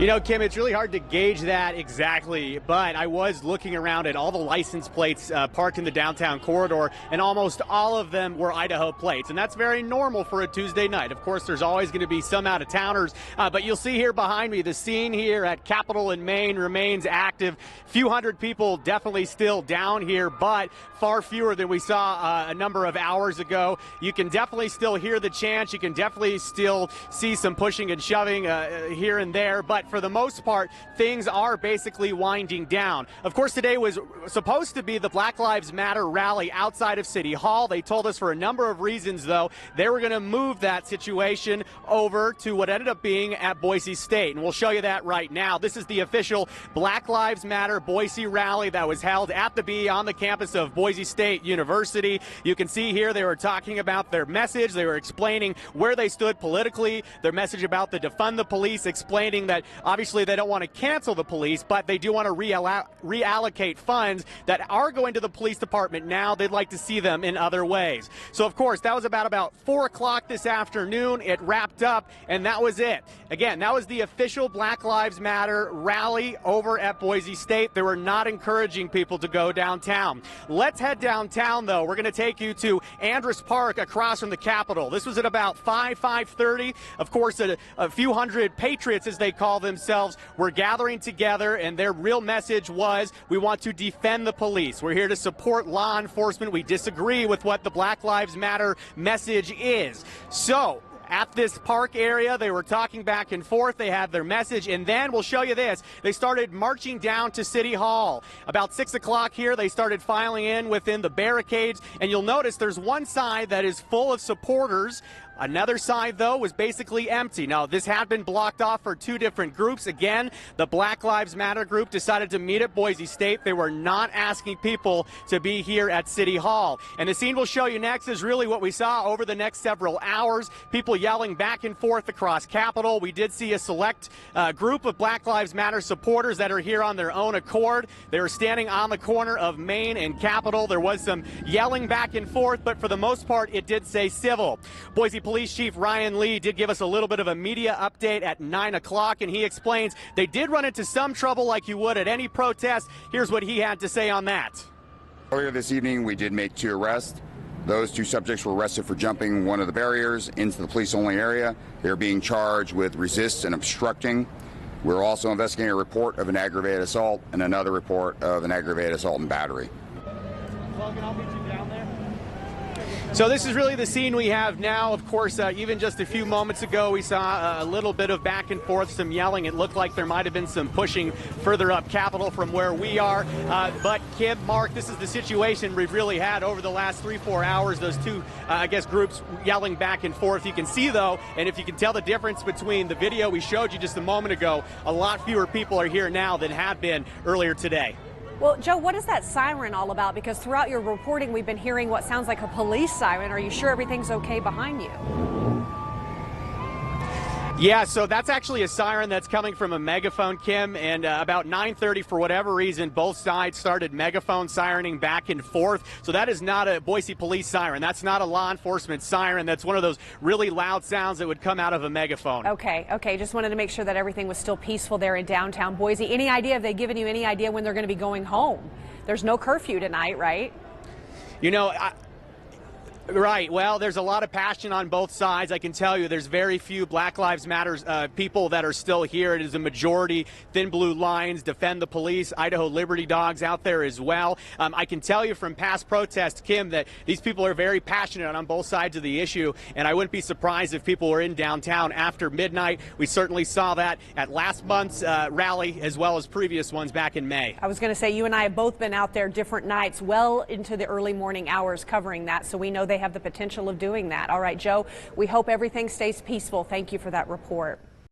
You know, Kim, it's really hard to gauge that exactly, but I was looking around at all the license plates parked in the downtown corridor, and almost all of them were Idaho plates, and that's very normal for a Tuesday night. Of course, there's always going to be some out-of-towners, but you'll see here behind me, the scene here at Capitol in Maine remains active. Few hundred people definitely still down here, but far fewer than we saw a number of hours ago. You can definitely still hear the chants. You can definitely still see some pushing and shoving here and there, but for the most part, things are basically winding down. Of course, today was supposed to be the Black Lives Matter rally outside of City Hall. They told us for a number of reasons, though, they were going to move that situation over to what ended up being at Boise State, and we'll show you that right now. This is the official Black Lives Matter Boise rally that was held at the B on the campus of Boise State University. You can see here they were talking about their message. They were explaining where they stood politically, their message about the defund the police, explaining that obviously they don't want to cancel the police, but they do want to reallocate funds that are going to the police department now. They'd like to see them in other ways. So, of course, that was about 4 o'clock this afternoon. It wrapped up, and that was it. Again, that was the official Black Lives Matter rally over at Boise State. They were not encouraging people to go downtown. Let's head downtown, though. We're going to take you to Andrus Park across from the Capitol. This was at about 5:30. Of course, a few hundred patriots, as they call themselves, were gathering together, and their real message was, we want to defend the police. We're here to support law enforcement. We disagree with what the Black Lives Matter message is. So, at this park area, they were talking back and forth. They had their message, and then we'll show you this. They started marching down to City Hall. About 6 o'clock here, they started filing in within the barricades, and you'll notice there's one side that is full of supporters. Another side, though, was basically empty. Now, this had been blocked off for two different groups. Again, the Black Lives Matter group decided to meet at Boise State. They were not asking people to be here at City Hall. And the scene we'll show you next is really what we saw over the next several hours. People yelling back and forth across Capitol. We did see a select group of Black Lives Matter supporters that are here on their own accord. They were standing on the corner of Main and Capitol. There was some yelling back and forth, but for the most part, it did say civil. Boise Police Chief Ryan Lee did give us a little bit of a media update at 9 o'clock, and he explains they did run into some trouble like you would at any protest. Here's what he had to say on that. Earlier this evening, we did make 2 arrests. Those 2 subjects were arrested for jumping one of the barriers into the police-only area. They are being charged with resist and obstructing. We're also investigating a report of an aggravated assault and another report of an aggravated assault and battery. Logan, I'll meet you down there. So this is really the scene we have now. Of course, even just a few moments ago, we saw a little bit of back and forth, some yelling. It looked like there might have been some pushing further up Capitol from where we are. But Kim, Mark, this is the situation we've really had over the last 3-4 hours. Those two, groups yelling back and forth. You can see, though, and if you can tell the difference between the video we showed you just a moment ago, a lot fewer people are here now than had been earlier today. Well, Joe, what is that siren all about? Because throughout your reporting, we've been hearing what sounds like a police siren. Are you sure everything's okay behind you? Yeah, so that's actually a siren that's coming from a megaphone, Kim, and about 9:30, for whatever reason, both sides started megaphone sirening back and forth. So that is not a Boise police siren. That's not a law enforcement siren. That's one of those really loud sounds that would come out of a megaphone. Okay. Just wanted to make sure that everything was still peaceful there in downtown Boise. Any idea, have they given you any idea when they're going to be going home? There's no curfew tonight, right? You know, right. Well, there's a lot of passion on both sides. I can tell you there's very few Black Lives Matter people that are still here. It is a majority Thin Blue Lions, Defend the Police, Idaho Liberty Dogs out there as well. I can tell you from past protests, Kim, that these people are very passionate on both sides of the issue, and I wouldn't be surprised if people were in downtown after midnight. We certainly saw that at last month's rally as well as previous ones back in May. I was going to say, you and I have both been out there different nights, well into the early morning hours covering that, so we know they have the potential of doing that. All right, Joe, we hope everything stays peaceful. Thank you for that report.